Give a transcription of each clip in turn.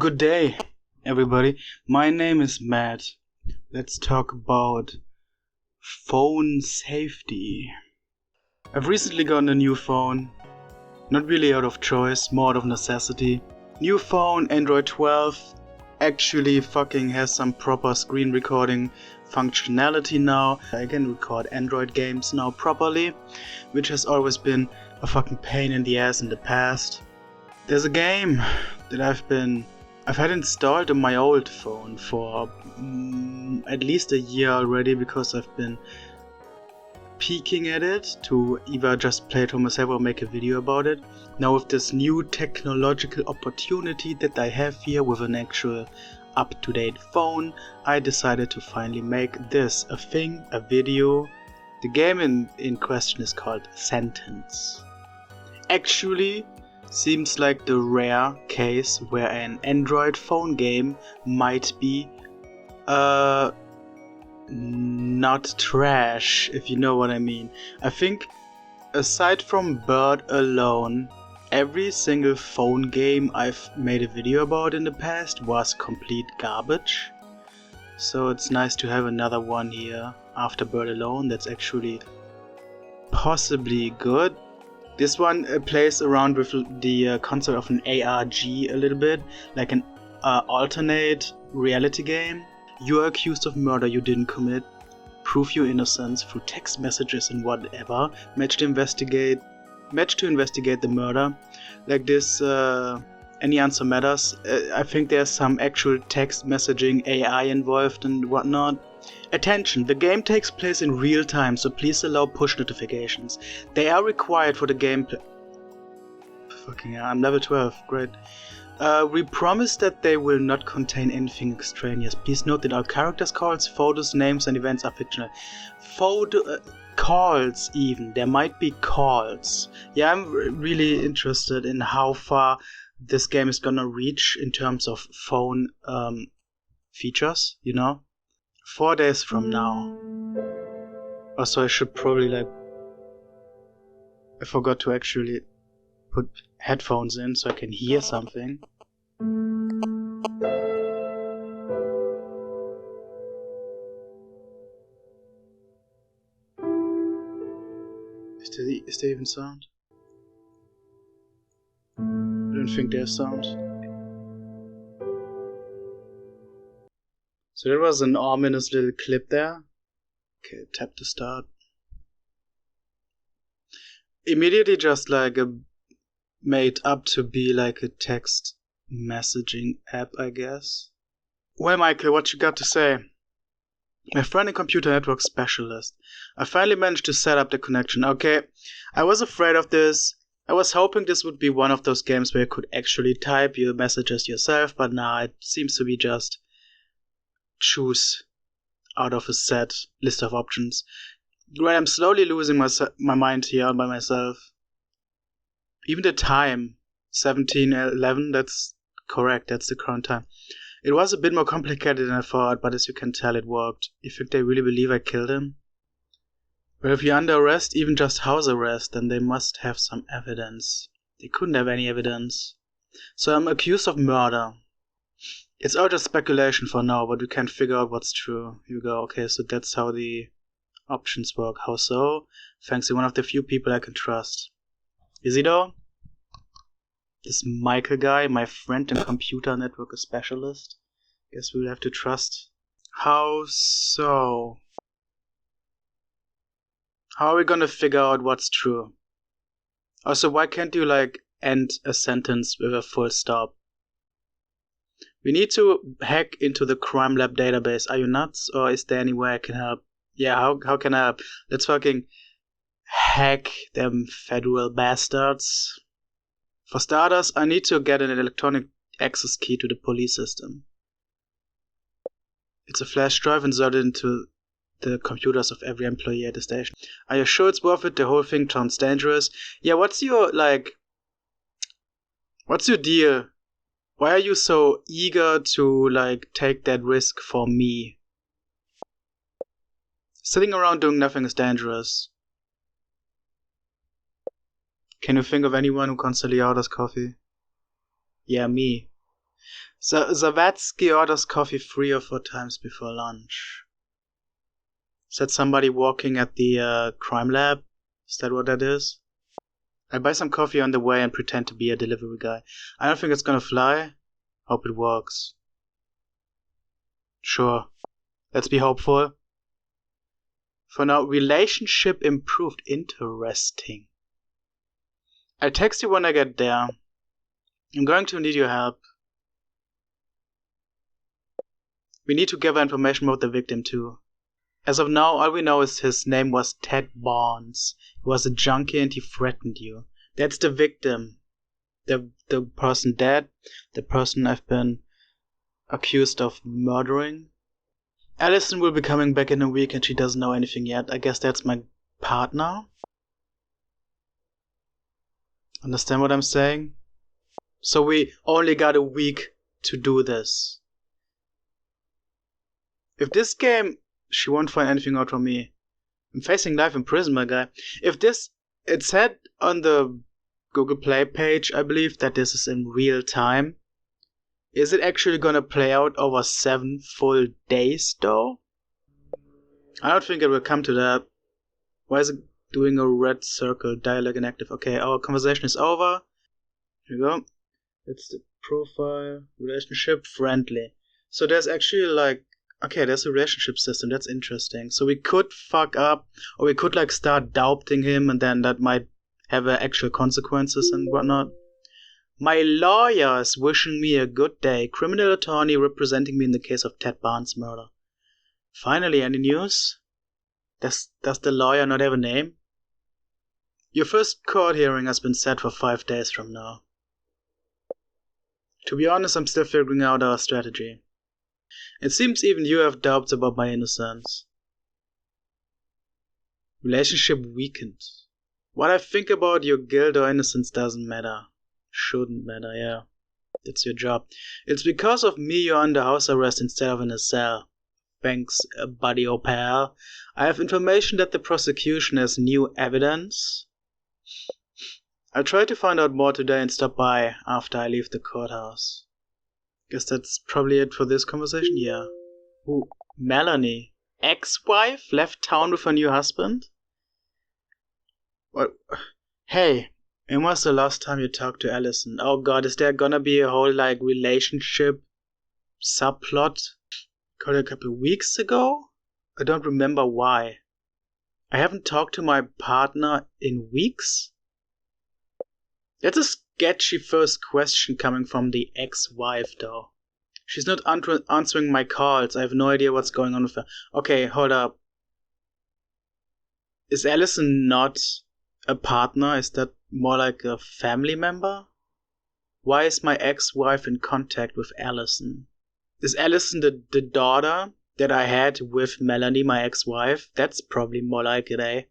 Good day, everybody. My name is Matt. Let's talk about phone safety. I've recently gotten a new phone. Not really out of choice, more out of necessity. New phone, Android 12, actually fucking has some proper screen recording functionality now. I can record Android games now properly, which has always been a fucking pain in the ass in the past. There's a game that I've had installed on my old phone for at least a year already, because I've been peeking at it to either just play it for myself or make a video about it. Now with this new technological opportunity that I have here with an actual up-to-date phone, I decided to finally make this a thing, a video. The game in question is called Sentence. Actually, seems like the rare case where an Android phone game might be not trash, if you know what I mean. I think aside from Bird alone, every single phone game I've made a video about in the past was complete garbage. So it's nice to have another one here after Bird alone that's actually possibly good. This one plays around with the concept of an ARG a little bit, like an alternate reality game. You are accused of murder you didn't commit. Prove your innocence through text messages and whatever. Match to investigate the murder. Like this, any answer matters. I think there's some actual text messaging AI involved and whatnot. Attention, the game takes place in real time, so please allow push notifications. They are required for the gameplay. Fucking hell, I'm level 12, great. We promise that they will not contain anything extraneous. Please note that our characters' calls, photos, names, and events are fictional. Calls even. There might be calls. Yeah, I'm really interested in how far this game is gonna reach in terms of phone features, you know? 4 days from now. Also, I should probably I forgot to actually put headphones in so I can hear something. Is there even sound? I don't think there's sound. So that was an ominous little clip there. Okay, tap to start. Immediately just made up to be like a text messaging app, I guess. Well, Michael, what you got to say? My friend and computer network specialist. I finally managed to set up the connection. Okay, I was afraid of this. I was hoping this would be one of those games where you could actually type your messages yourself, but nah, it seems to be just choose out of a set list of options. Right, I'm slowly losing my mind here all by myself. Even the time, 17:11, that's correct, that's the current time. It was a bit more complicated than I thought, but as you can tell, it worked. You think they really believe I killed him? Well, if you're under arrest, even just house arrest, then they must have some evidence. They couldn't have any evidence. So I'm accused of murder. It's all just speculation for now, but we can't figure out what's true. Here we go. Okay, so that's how the options work. How so? Thanks to one of the few people I can trust. Is he though? This Michael guy, my friend and computer network specialist. Guess we'll have to trust. How so? How are we gonna figure out what's true? Also, why can't you end a sentence with a full stop? We need to hack into the crime lab database. Are you nuts? Or is there any way I can help? Yeah, how can I help? Let's fucking hack them federal bastards. For starters, I need to get an electronic access key to the police system. It's a flash drive inserted into the computers of every employee at the station. Are you sure it's worth it? The whole thing sounds dangerous. Yeah, what's your deal? Why are you so eager to take that risk for me? Sitting around doing nothing is dangerous. Can you think of anyone who constantly orders coffee? Yeah, me. So Zawadzki orders coffee 3 or 4 times before lunch. Is that somebody walking at the crime lab? Is that what that is? I buy some coffee on the way and pretend to be a delivery guy. I don't think it's gonna fly. Hope it works. Sure. Let's be hopeful. For now, relationship improved. Interesting. I'll text you when I get there. I'm going to need your help. We need to gather information about the victim too. As of now, all we know is his name was Ted Barnes. He was a junkie and he threatened you. That's the victim. The person dead. The person I've been accused of murdering. Allison will be coming back in a week and she doesn't know anything yet. I guess that's my partner. Understand what I'm saying? So we only got a week to do this. If this game... She won't find anything out from me. I'm facing life in prison, my guy. If this... It said on the Google Play page, I believe, that this is in real time. Is it actually gonna play out over 7 full days, though? I don't think it will come to that. Why is it doing a red circle? Dialogue inactive. Okay, our conversation is over. Here we go. It's the profile. Relationship. Friendly. So there's actually like... Okay, there's a relationship system. That's interesting. So we could fuck up, or we could like start doubting him, and then that might have actual consequences and whatnot. My lawyer is wishing me a good day. Criminal attorney representing me in the case of Ted Barnes' murder. Finally, any news? Does the lawyer not have a name? Your first court hearing has been set for 5 days from now. To be honest, I'm still figuring out our strategy. It seems even you have doubts about my innocence. Relationship weakened. What I think about your guilt or innocence doesn't matter. Shouldn't matter, yeah. It's your job. It's because of me you're under house arrest instead of in a cell. Thanks, buddy au pair. I have information that the prosecution has new evidence. I'll try to find out more today and stop by after I leave the courthouse. Guess that's probably it for this conversation, yeah. Ooh, Melanie. Ex-wife left town with her new husband? What? Hey, when was the last time you talked to Allison? Oh god, is there gonna be a whole like relationship subplot? Called a couple weeks ago? I don't remember why. I haven't talked to my partner in weeks? That's a sketchy first question coming from the ex-wife, though. She's not answering my calls. I have no idea what's going on with her. Okay, hold up. Is Allison not a partner? Is that more like a family member? Why is my ex-wife in contact with Allison? Is Allison the daughter that I had with Melanie, my ex-wife? That's probably more like it, eh?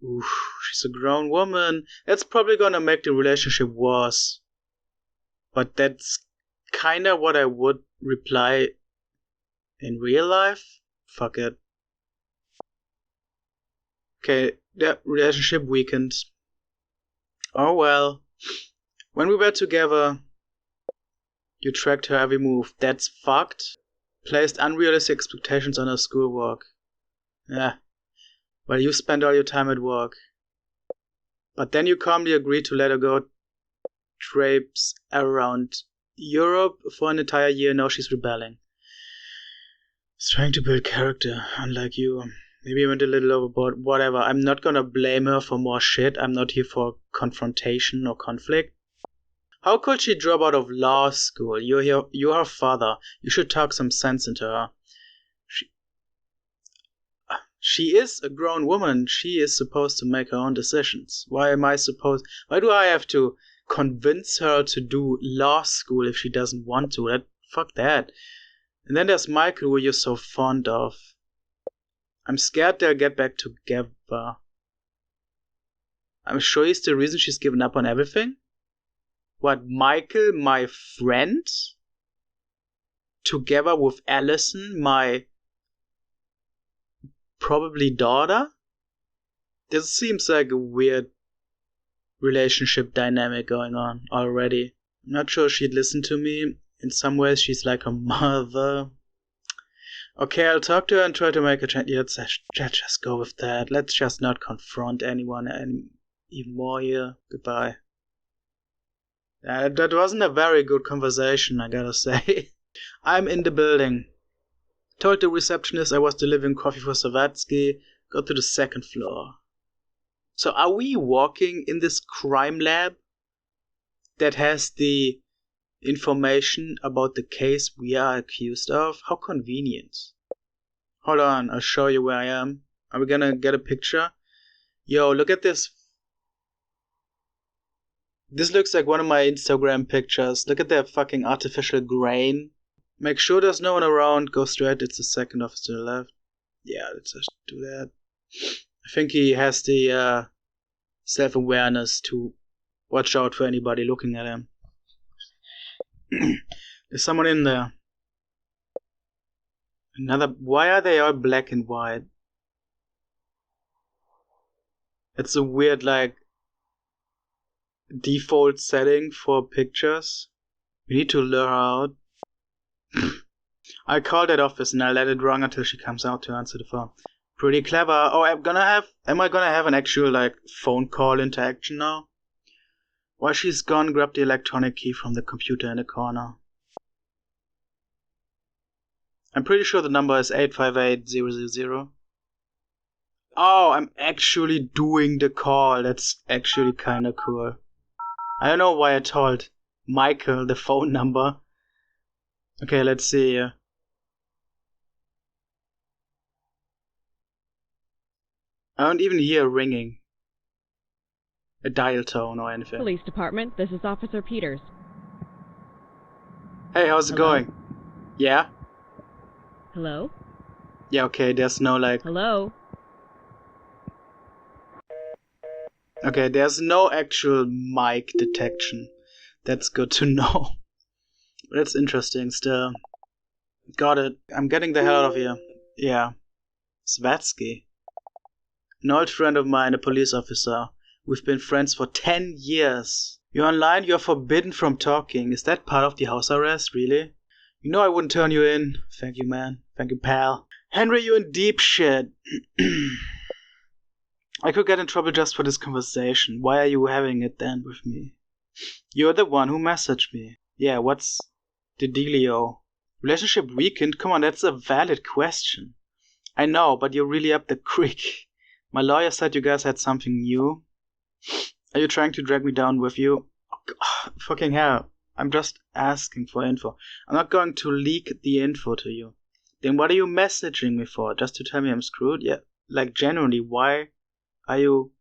Oof, she's a grown woman. That's probably gonna make the relationship worse. But that's kinda what I would reply in real life. Fuck it. Okay, the relationship weakened. Oh well. When we were together, you tracked her every move. That's fucked. Placed unrealistic expectations on her schoolwork. Yeah. Well, you spend all your time at work. But then you calmly agreed to let her go traipse around Europe for an entire year. Now she's rebelling. She's trying to build character, unlike you. Maybe I went a little overboard. Whatever. I'm not gonna blame her for more shit. I'm not here for confrontation or conflict. How could she drop out of law school? You're her father. You should talk some sense into her. She is a grown woman. She is supposed to make her own decisions. Why do I have to convince her to do law school if she doesn't want to? Fuck that. And then there's Michael, who you're so fond of. I'm scared they'll get back together. I'm sure he's the reason she's given up on everything. What, Michael, my friend? Together with Allison, my probably daughter? This seems like a weird relationship dynamic going on already. I'm not sure she'd listen to me. In some ways, she's like a mother. Okay, I'll talk to her and try to make a change. Yeah, let's just go with that. Let's just not confront anyone even more here. Goodbye. That wasn't a very good conversation, I gotta say. I'm in the building. Told the receptionist I was delivering coffee for Savatsky. Got to the second floor. So are we walking in this crime lab that has the information about the case we are accused of? How convenient. Hold on, I'll show you where I am. Are we gonna get a picture? Yo, look at this. This looks like one of my Instagram pictures. Look at that fucking artificial grain. Make sure there's no one around. Go straight. It's the second officer to the left. Yeah, let's just do that. I think he has the self-awareness to watch out for anybody looking at him. There's someone in there. Why are they all black and white? It's a weird, like, default setting for pictures. We need to lure her out. I call that office and I let it run until she comes out to answer the phone. Pretty clever. Oh, am I gonna have an actual, like, phone call interaction now? While she's gone, grab the electronic key from the computer in the corner. I'm pretty sure the number is 858-000. Oh, I'm actually doing the call. That's actually kinda cool. I don't know why I told Michael the phone number. Okay, let's see here. I don't even hear a ringing. A dial tone or anything. Police Department, this is Officer Peters. Hey, how's it going? Yeah? Hello? Yeah, okay, there's no like... Hello? Okay, there's no actual mic detection. That's good to know. That's interesting still. Got it. I'm getting the hell out of here. Yeah. Svatsky. An old friend of mine, a police officer. We've been friends for 10 years. You're online, you're forbidden from talking. Is that part of the house arrest, really? You know I wouldn't turn you in. Thank you, man. Thank you, pal. Henry, you're in deep shit. I could get in trouble just for this conversation. Why are you having it then with me? You're the one who messaged me. Yeah, what's the dealio? Relationship weakened? Come on, that's a valid question. I know, but you're really up the creek. My lawyer said you guys had something new. Are you trying to drag me down with you? Oh, God, fucking hell. I'm just asking for info. I'm not going to leak the info to you. Then what are you messaging me for? Just to tell me I'm screwed? Yeah, like genuinely, why are you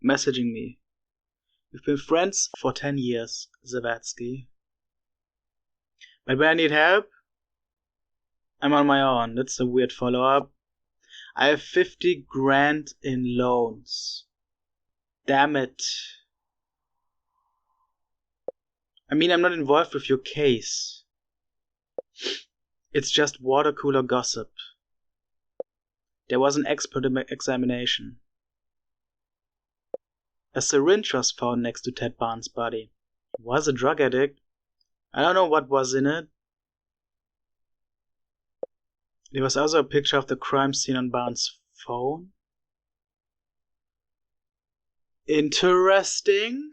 messaging me? We've been friends for 10 years, Zavatsky. But when I need help, I'm on my own. That's a weird follow-up. I have 50 grand in loans. Damn it. I mean, I'm not involved with your case. It's just water cooler gossip. There was an expert examination. A syringe was found next to Ted Barnes' body. He was a drug addict. I don't know what was in it. There was also a picture of the crime scene on Barnes' phone. Interesting.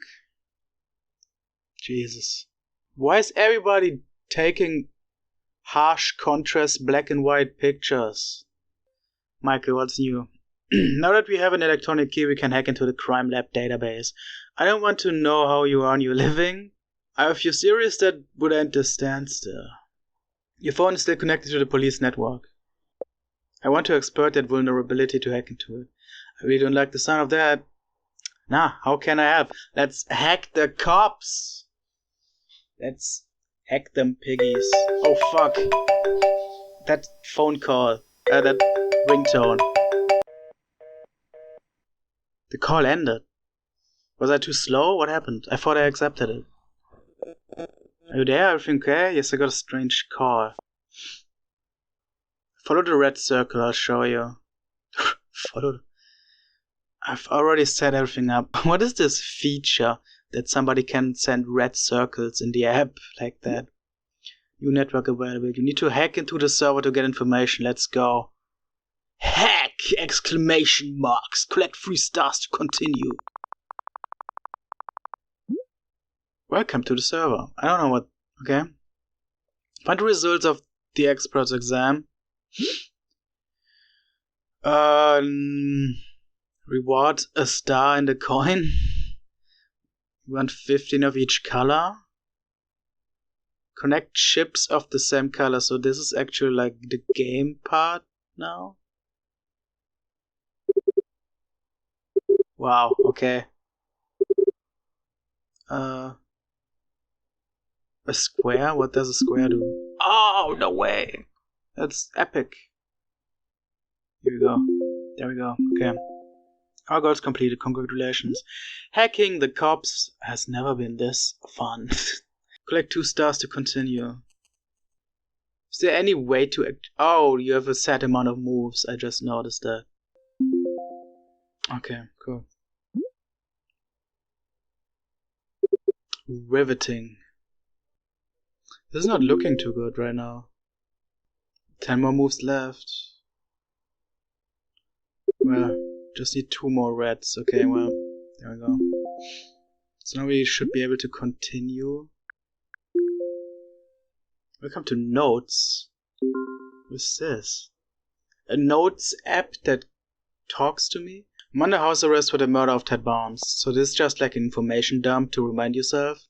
Jesus. Why is everybody taking harsh contrast black and white pictures? Michael, what's new? Now that we have an electronic key, we can hack into the crime lab database. I don't want to know how you earn your living. I have a few theories that would end this standstill. Your phone is still connected to the police network. I want to exploit that vulnerability to hack into it. I really don't like the sound of that. Nah, how can I help? Let's hack the cops. Let's hack them piggies. Oh fuck. That phone call. That ringtone. The call ended. Was I too slow? What happened? I thought I accepted it. Are you there? Everything okay? Yes, I got a strange call. Follow the red circle, I'll show you. Follow. I've already set everything up. What is this feature that somebody can send red circles in the app like that. New network available. You need to hack into the server to get information. Let's go. Hack! Exclamation marks. Collect 3 stars to continue. Welcome to the server. I don't know what... Okay. Find the results of the expert's exam. Reward a star and a coin. You want 15 of each color. Connect chips of the same color. So this is actually like the game part now. Wow, okay. A square? What does a square do? Oh, no way! That's epic. Here we go. There we go. Okay. Our goal's completed. Congratulations. Hacking the cops has never been this fun. Collect 2 stars to continue. Is there any way to oh, you have a set amount of moves. I just noticed that. Okay, cool. Riveting. This is not looking too good right now. 10 more moves left. Well, just need 2 more reds. Okay, well, there we go. So now we should be able to continue. Welcome to Notes. What's this? A Notes app that talks to me? I'm under house arrest for the murder of Ted Barnes. So this is just like an information dump to remind yourself.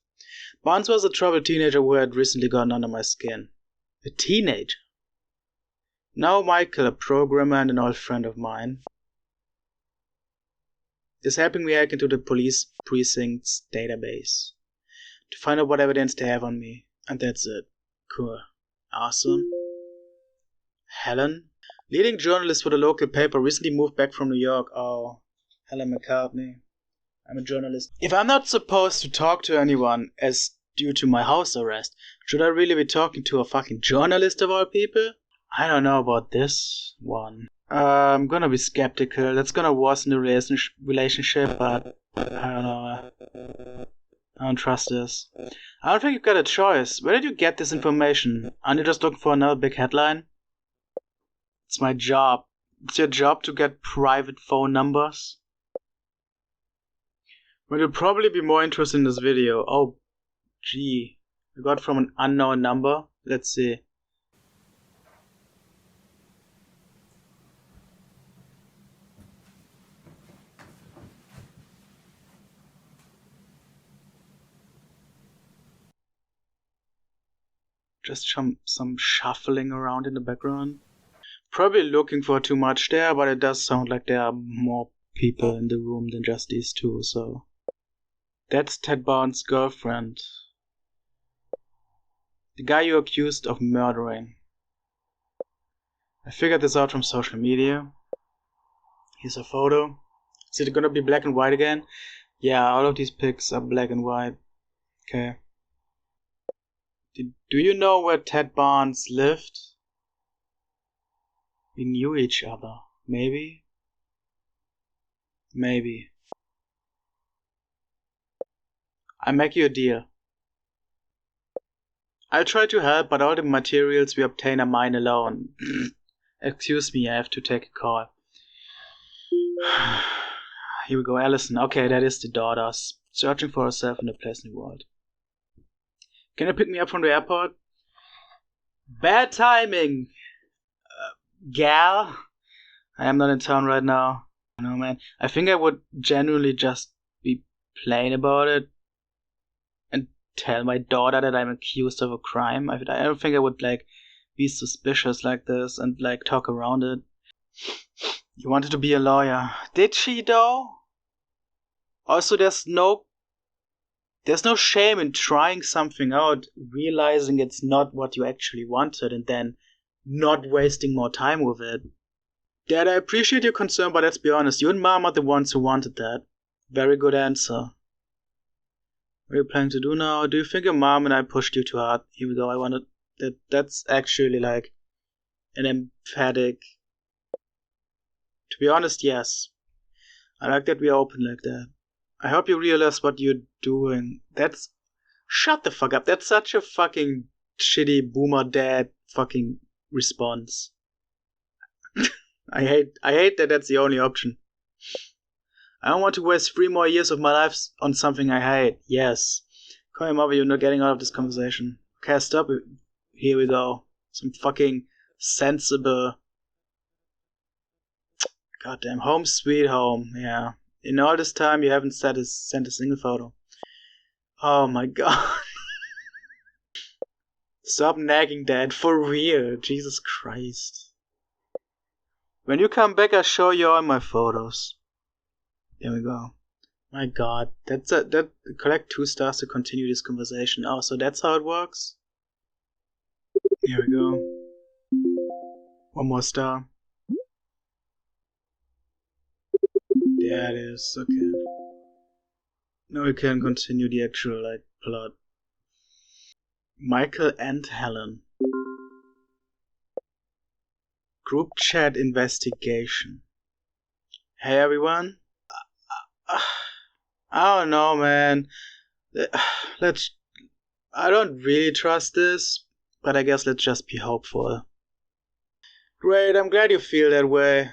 Barnes was a troubled teenager who had recently gotten under my skin. A teenager? Now Michael, a programmer and an old friend of mine, is helping me hack into the police precinct's database to find out what evidence they have on me. And that's it. Cool. Awesome. Helen, leading journalist for the local paper, recently moved back from New York. Oh, Helen McCartney. I'm a journalist. If I'm not supposed to talk to anyone as due to my house arrest, should I really be talking to a fucking journalist of all people? I don't know about this one. I'm gonna be skeptical. That's gonna worsen the relationship, but I don't know. I don't trust this. I don't think you've got a choice. Where did you get this information? Aren't you just looking for another big headline? It's my job. It's your job to get private phone numbers? Well, you'll probably be more interested in this video. Oh, gee. I got from an unknown number. Let's see. Just some shuffling around in the background. Probably looking for too much there, but it does sound like there are more people in the room than just these two, so... That's Ted Barnes' girlfriend. The guy you accused of murdering. I figured this out from social media. Here's a photo. Is it gonna be black and white again? Yeah, all of these pics are black and white. Okay. Do you know where Ted Barnes lived? We knew each other. Maybe? Maybe. I make you a deal. I'll try to help, but all the materials we obtain are mine alone. Excuse me, I have to take a call. Here we go, Allison. Okay, that is the daughter. Searching for herself in a place in the world. Can you pick me up from the airport? Bad timing! Gal? I am not in town right now. No, man. I think I would genuinely just be plain about it and tell my daughter that I'm accused of a crime. I don't think I would, like, be suspicious like this and, like, talk around it. You wanted to be a lawyer. Did she, though? Also, there's no shame in trying something out, realizing it's not what you actually wanted, and then not wasting more time with it. Dad, I appreciate your concern, but let's be honest, you and Mom are the ones who wanted that. Very good answer. What are you planning to do now? Do you think your mom and I pushed you too hard? Here we go, I wanted... That's actually, like, an emphatic... To be honest, yes. I like that we are open like that. I hope you realize what you're doing. That's... Shut the fuck up. That's such a fucking shitty boomer dad fucking response. I hate that that's the only option. I don't want to waste 3 more years of my life on something I hate. Yes. Call him over, you're not getting out of this conversation. Okay, stop it. Here we go. Some fucking sensible... Goddamn, home sweet home, yeah. In all this time, you haven't sent a single photo. Oh my god. Stop nagging, Dad, for real. Jesus Christ. When you come back, I'll show you all my photos. There we go. My god, that collect 2 stars to continue this conversation. Oh, so that's how it works? Here we go. 1 more star. There it is, okay. Now we can continue the actual, plot. Michael and Helen. Group chat investigation. Hey everyone. I don't know, man. I don't really trust this, but I guess let's just be hopeful. Great, I'm glad you feel that way.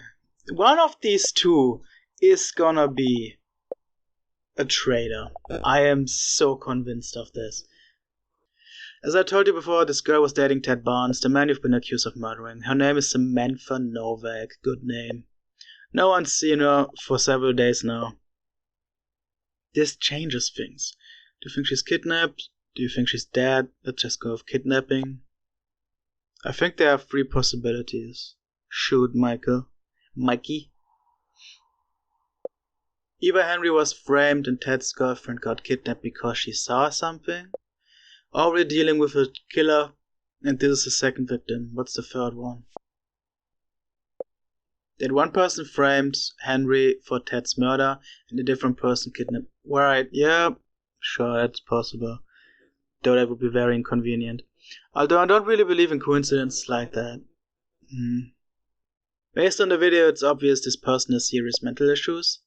One of these 2 is gonna be a traitor. I am so convinced of this. As I told you before, this girl was dating Ted Barnes, the man you've been accused of murdering. Her name is Samantha Novak. Good name. No one's seen her for several days now. This changes things. Do you think she's kidnapped? Do you think she's dead? Let's just go with kidnapping. I think there are 3 possibilities. Shoot, Michael. Mikey. Either Henry was framed and Ted's girlfriend got kidnapped because she saw something, or we're dealing with a killer and this is the second victim. What's the third one? That one person framed Henry for Ted's murder and a different person kidnapped. Right, yeah, sure, that's possible. Though that would be very inconvenient. Although I don't really believe in coincidences like that. Based on the video, it's obvious this person has serious mental issues.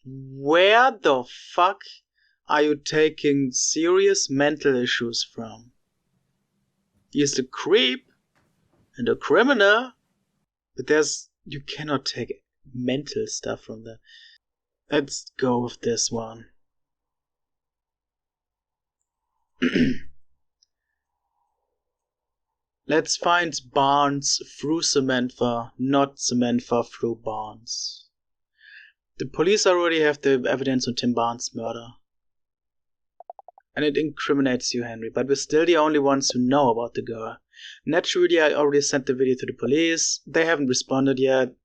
Where the fuck are you taking serious mental issues from? He's the creep and a criminal, but you cannot take mental stuff from that. Let's go with this one. Let's find Barnes through Samantha, not Samantha through Barnes. The police already have the evidence on Tim Barnes' murder. And it incriminates you, Henry, but we're still the only ones who know about the girl. Naturally, I already sent the video to the police. They haven't responded yet.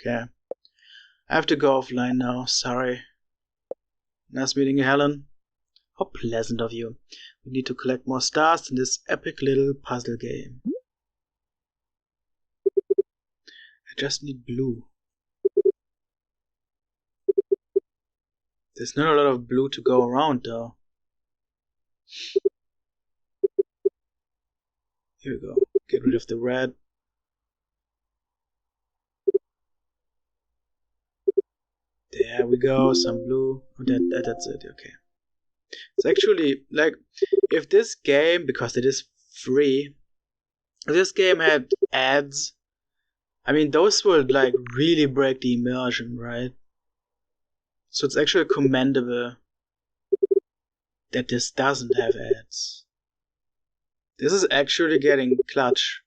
Okay. I have to go offline now, sorry. Nice meeting you, Helen. How pleasant of you. We need to collect more stars in this epic little puzzle game. I just need blue. There's not a lot of blue to go around, though. Here we go. Get rid of the red. There we go. Some blue. Oh, that's it. Okay. It's actually, if this game, because it is free, if this game had ads, I mean, those would, really break the immersion, right? So it's actually commendable that this doesn't have ads. This is actually getting clutch.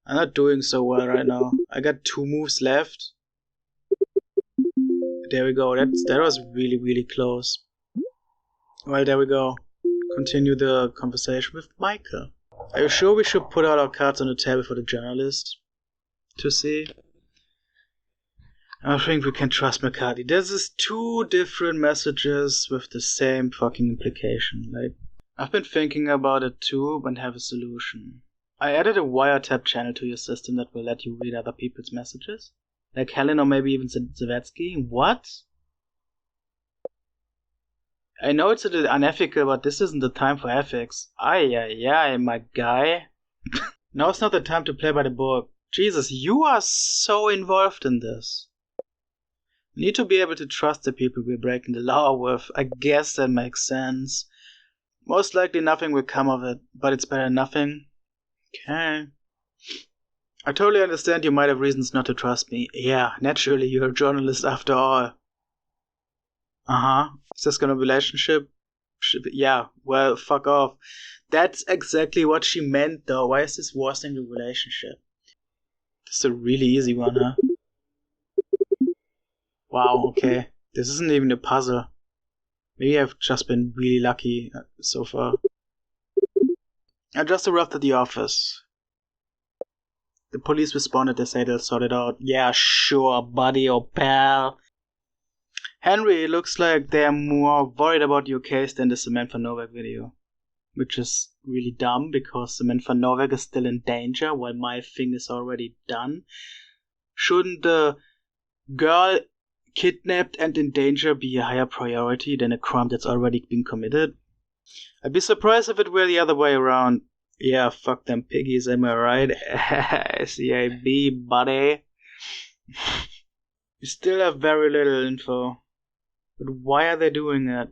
I'm not doing so well right now. I got 2 moves left. There we go. That was really, really close. Well, there we go. Continue the conversation with Michael. Are you sure we should put out our cards on the table for the journalist to see? I think we can trust McCarthy. This is 2 different messages with the same fucking implication. I've been thinking about it too and have a solution. I added a wiretap channel to your system that will let you read other people's messages. Like Helen or maybe even Zavetsky. What? I know it's a little unethical, but this isn't the time for ethics. Ay, my guy. Now it's not the time to play by the book. Jesus, you are so involved in this. We need to be able to trust the people we're breaking the law with. I guess that makes sense. Most likely nothing will come of it, but it's better than nothing. Okay. I totally understand you might have reasons not to trust me. Yeah, naturally, you're a journalist after all. Uh-huh. Is this gonna be a relationship? Yeah, well, fuck off. That's exactly what she meant, though. Why is this worsening the relationship? This is a really easy one, huh? Wow, okay. This isn't even a puzzle. Maybe I've just been really lucky so far. I just arrived at the office. The police responded. They say they'll sort it out. Yeah, sure, buddy or pal. Henry, it looks like they're more worried about your case than the Samantha Novak video. Which is really dumb because Samantha Novak is still in danger while my thing is already done. Shouldn't the girl kidnapped and in danger be a higher priority than a crime that's already been committed? I'd be surprised if it were the other way around. Yeah, fuck them piggies, am I right? CAB, buddy. We still have very little info. But why are they doing that?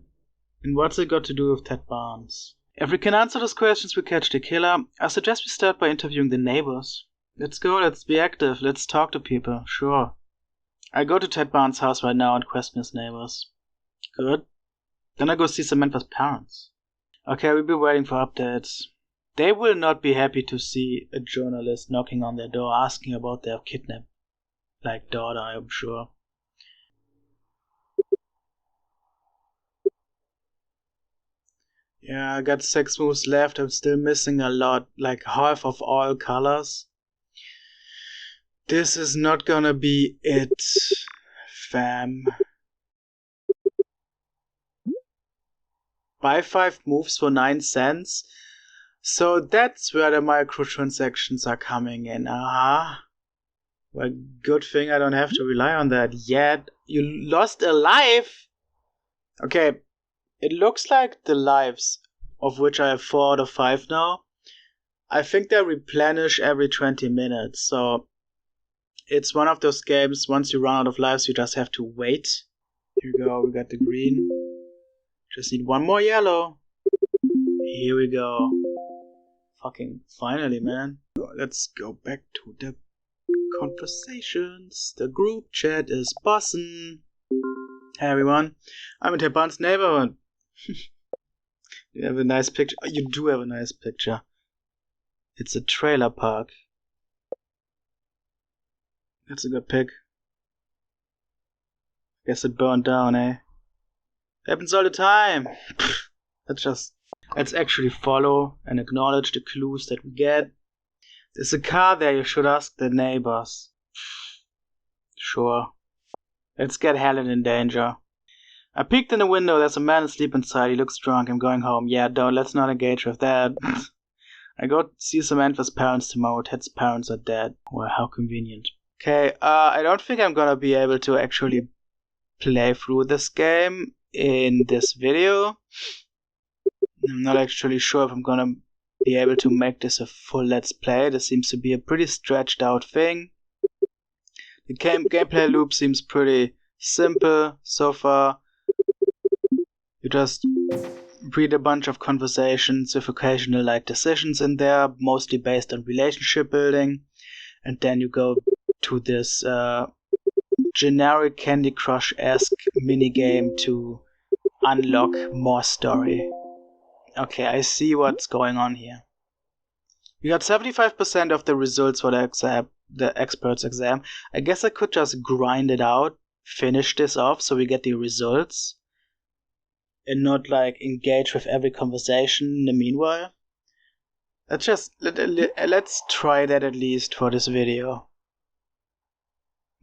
And what's it got to do with Ted Barnes? If we can answer those questions, we catch the killer. I suggest we start by interviewing the neighbors. Let's go, let's be active, let's talk to people, sure. I go to Ted Barnes' house right now and question his neighbors. Good. Then I go see Samantha's parents. Okay, we'll be waiting for updates. They will not be happy to see a journalist knocking on their door asking about their kidnapped, daughter, I'm sure. Yeah, I got 6 moves left. I'm still missing a lot, like half of all colors. This is not gonna be it, fam. Buy 5 moves for 9 cents. So that's where the microtransactions are coming in. Well, good thing I don't have to rely on that yet. You lost a life? Okay, it looks like the lives, of which I have 4 out of 5 now, I think they replenish every 20 minutes. So it's one of those games, once you run out of lives, you just have to wait. Here we go, we got the green. Just need 1 more yellow. Here we go. Fucking finally, man. Let's go back to the conversations. The group chat is bussin'. Hey everyone, I'm in Ted Barnes' neighborhood. You have a nice picture. Oh, you do have a nice picture. It's a trailer park. That's a good pic. Guess it burned down, eh? Happens all the time. Let's actually follow and acknowledge the clues that we get. There's a car there, you should ask the neighbors. Sure. Let's get Helen in danger. I peeked in the window, there's a man asleep inside, he looks drunk, I'm going home. Yeah, let's not engage with that. I go see Samantha's parents tomorrow, Ted's parents are dead. Well, how convenient. Okay, I don't think I'm gonna be able to actually play through this game in this video. I'm not actually sure if I'm gonna be able to make this a full let's play. This seems to be a pretty stretched out thing. The gameplay loop seems pretty simple so far. You just read a bunch of conversations with occasional decisions in there, mostly based on relationship building, and then you go to this generic Candy Crush-esque minigame to unlock more story. Okay, I see what's going on here. We got 75% of the results for the expert's exam. I guess I could just grind it out, finish this off so we get the results, and not engage with every conversation in the meanwhile. Let's try that at least for this video.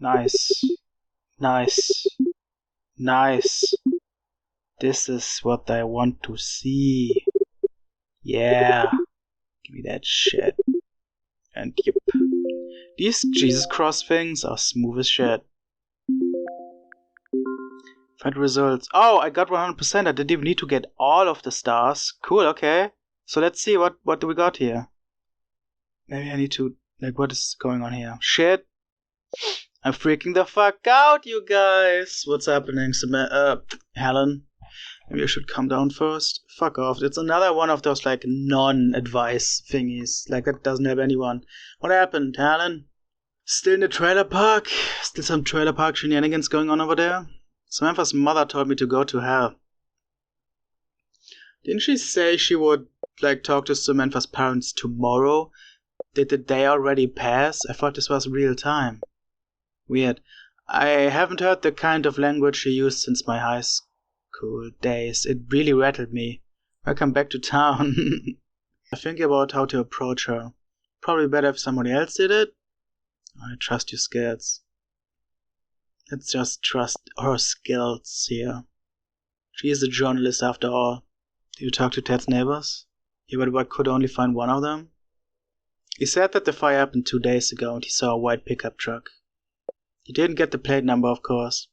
Nice. Nice. Nice. This is what I want to see. Yeah. Give me that shit. And yep. These Jesus Cross things are smooth as shit. Find results. Oh, I got 100%. I didn't even need to get all of the stars. Cool, okay. So let's see what do we got here. Maybe I need to what is going on here? Shit. I'm freaking the fuck out, you guys. What's happening, Helen? Maybe you should calm down first. Fuck off. It's another one of those, like, non-advice thingies. Like, that doesn't help anyone. What happened, Helen? Still in the trailer park? Still some trailer park shenanigans going on over there? Samantha's mother told me to go to hell. Didn't she say she would, like, talk to Samantha's parents tomorrow? Did the day already pass? I thought this was real time. Weird. I haven't heard the kind of language she used since my high school days. It really rattled me. Welcome back to town. I'm thinking about how to approach her. Probably better if somebody else did it. I trust your skills. Let's just trust her skills here. She is a journalist after all. Do you talk to Ted's neighbors? Yeah, but I could only find one of them. He said that the fire happened 2 days ago and he saw a white pickup truck. He didn't get the plate number, of course.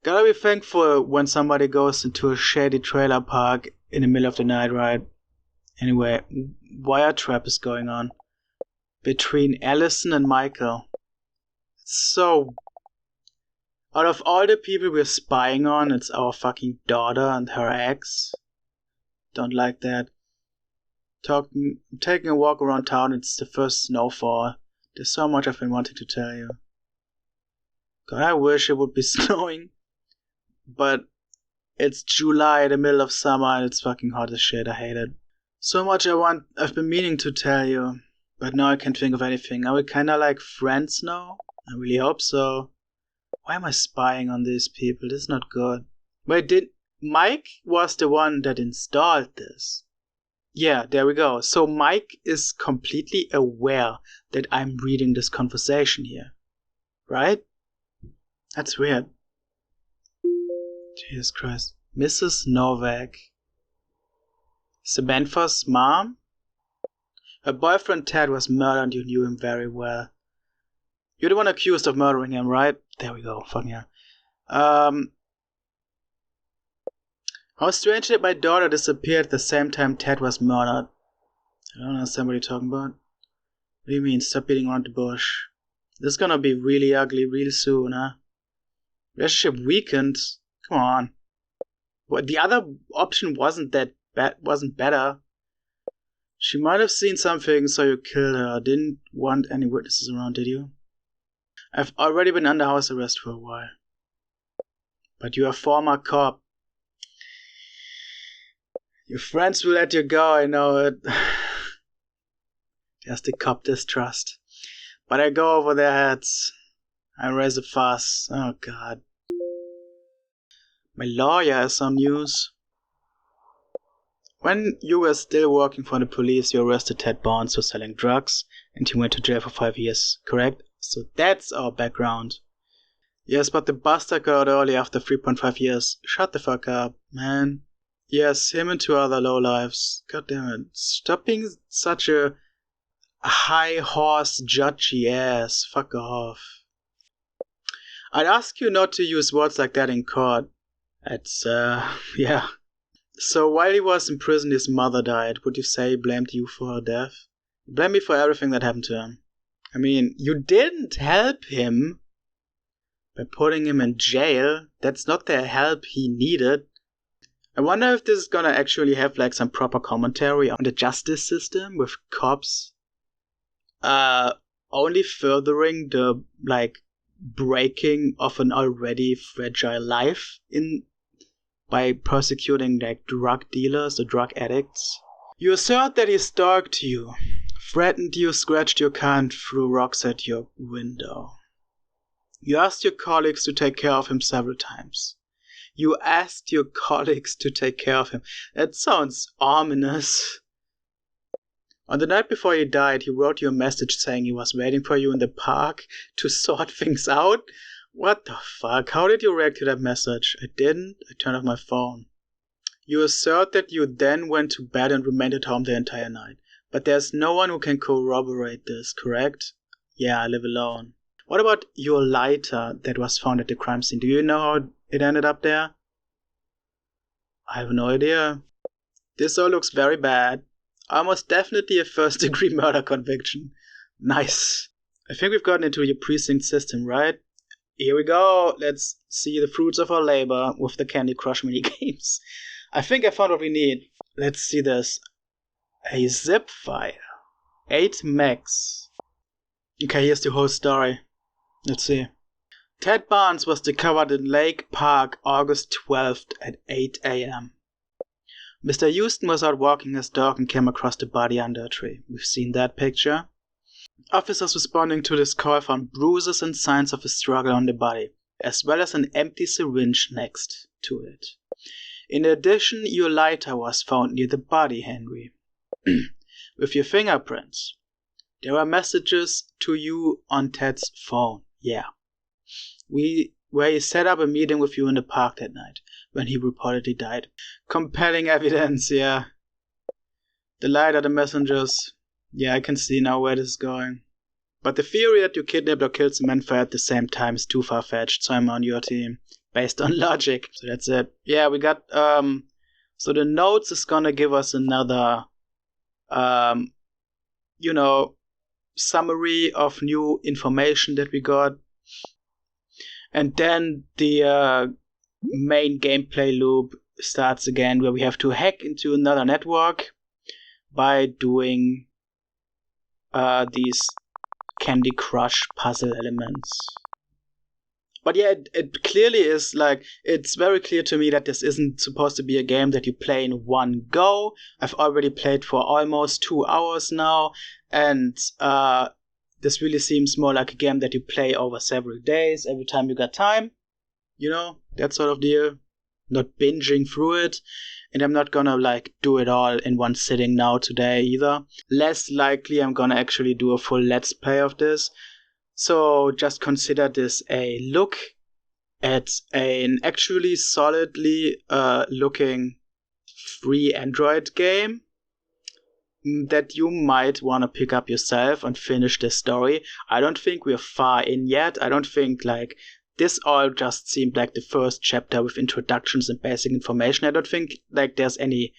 Gotta be thankful when somebody goes into a shady trailer park in the middle of the night, right? Anyway, wire trap is going on between Allison and Michael. So, out of all the people we're spying on, it's our fucking daughter and her ex. Don't like that. Taking a walk around town, it's the first snowfall. There's so much I've been wanting to tell you. God, I wish it would be snowing. But it's July, the middle of summer, and it's fucking hot as shit. I hate it. So much I've been meaning to tell you. But now I can't think of anything. Are we kinda like friends now? I really hope so. Why am I spying on these people? This is not good. Wait, Mike was the one that installed this. Yeah, there we go. So Mike is completely aware that I'm reading this conversation here. Right? That's weird. Jesus Christ. Mrs. Novak. Samantha's mom? Her boyfriend Ted was murdered and you knew him very well. You're the one accused of murdering him, right? There we go. Fucking yeah. How strange that my daughter disappeared at the same time Ted was murdered. I don't understand what you're talking about. What do you mean? Stop beating around the bush. This is gonna be really ugly real soon, huh? Relationship weakened? Come on. Well, the other option wasn't better. She might have seen something, so you killed her. Didn't want any witnesses around, did you? I've already been under house arrest for a while. But you're a former cop. Your friends will let you go, I know it. There's the cop distrust. But I go over their heads. I raise a fuss. Oh god. My lawyer has some news. When you were still working for the police, you arrested Ted Barnes for selling drugs, and he went to jail for 5 years, correct? So that's our background. Yes, but the bastard got out early after 3.5 years. Shut the fuck up, man. Yes, him and 2 other lowlifes. God damn it. Stop being such a high horse judgy ass. Fuck off. I'd ask you not to use words like that in court. It's, yeah. So while he was in prison, his mother died. Would you say he blamed you for her death? You blame me for everything that happened to him. I mean, you didn't help him by putting him in jail. That's not the help he needed. I wonder if this is gonna actually have like some proper commentary on the justice system with cops only furthering the like breaking of an already fragile life by persecuting like drug dealers or drug addicts. You assert that he stalked you, threatened you, scratched your car and threw rocks at your window. You asked your colleagues to take care of him several times. You asked your colleagues to take care of him. That sounds ominous. On the night before he died, he wrote you a message saying he was waiting for you in the park to sort things out. What the fuck? How did you react to that message? I didn't. I turned off my phone. You assert that you then went to bed and remained at home the entire night. But there's no one who can corroborate this, correct? Yeah, I live alone. What about your lighter that was found at the crime scene? Do you know how it ended up there? I have no idea. This all looks very bad. Almost definitely a first-degree murder conviction. Nice. I think we've gotten into your precinct system, right? here we go. Let's see the fruits of our labor with the Candy Crush mini games. I think I found what we need. Let's see this. A zip file. 8 megs. Okay, here's the whole story. Let's see. Ted Barnes was discovered in Lake Park August 12th at 8 a.m. Mr. Houston was out walking his dog and came across the body under a tree. We've seen that picture. Officers responding to this call found bruises and signs of a struggle on the body, as well as an empty syringe next to it. In addition, your lighter was found near the body, Henry. With your fingerprints. There are messages to you on Ted's phone. Yeah. Where he set up a meeting with you in the park that night, when he reportedly died. Compelling evidence, yeah. The lighter, the messengers. Yeah, I can see now where this is going. But the theory that you kidnapped or killed some men at the same time is too far-fetched, so I'm on your team. Based on logic. So that's it. Yeah, we got, so the notes is gonna give us another, summary of new information that we got. And then the main gameplay loop starts again, where we have to hack into another network by doing these Candy Crush puzzle elements. But yeah, it clearly is like, it's very clear to me that this isn't supposed to be a game that you play in one go. I've already played for almost 2 hours now, and this really seems more like a game that you play over several days, every time you got time. You know, that sort of deal. Not binging through it. And I'm not gonna do it all in one sitting now today either. Less likely I'm gonna actually do a full let's play of this. So just consider this a look at an actually solidly looking free Android game that you might want to pick up yourself and finish this story. I don't think we're far in yet. I don't think this all just seemed like the first chapter with introductions and basic information. I don't think there's any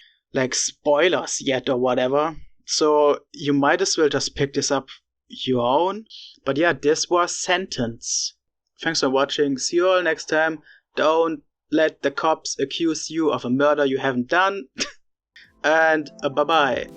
spoilers yet or whatever. So you might as well just pick this up your own. But yeah, this was Sentence. Thanks for watching. See you all next time. Don't let the cops accuse you of a murder you haven't done. And bye-bye.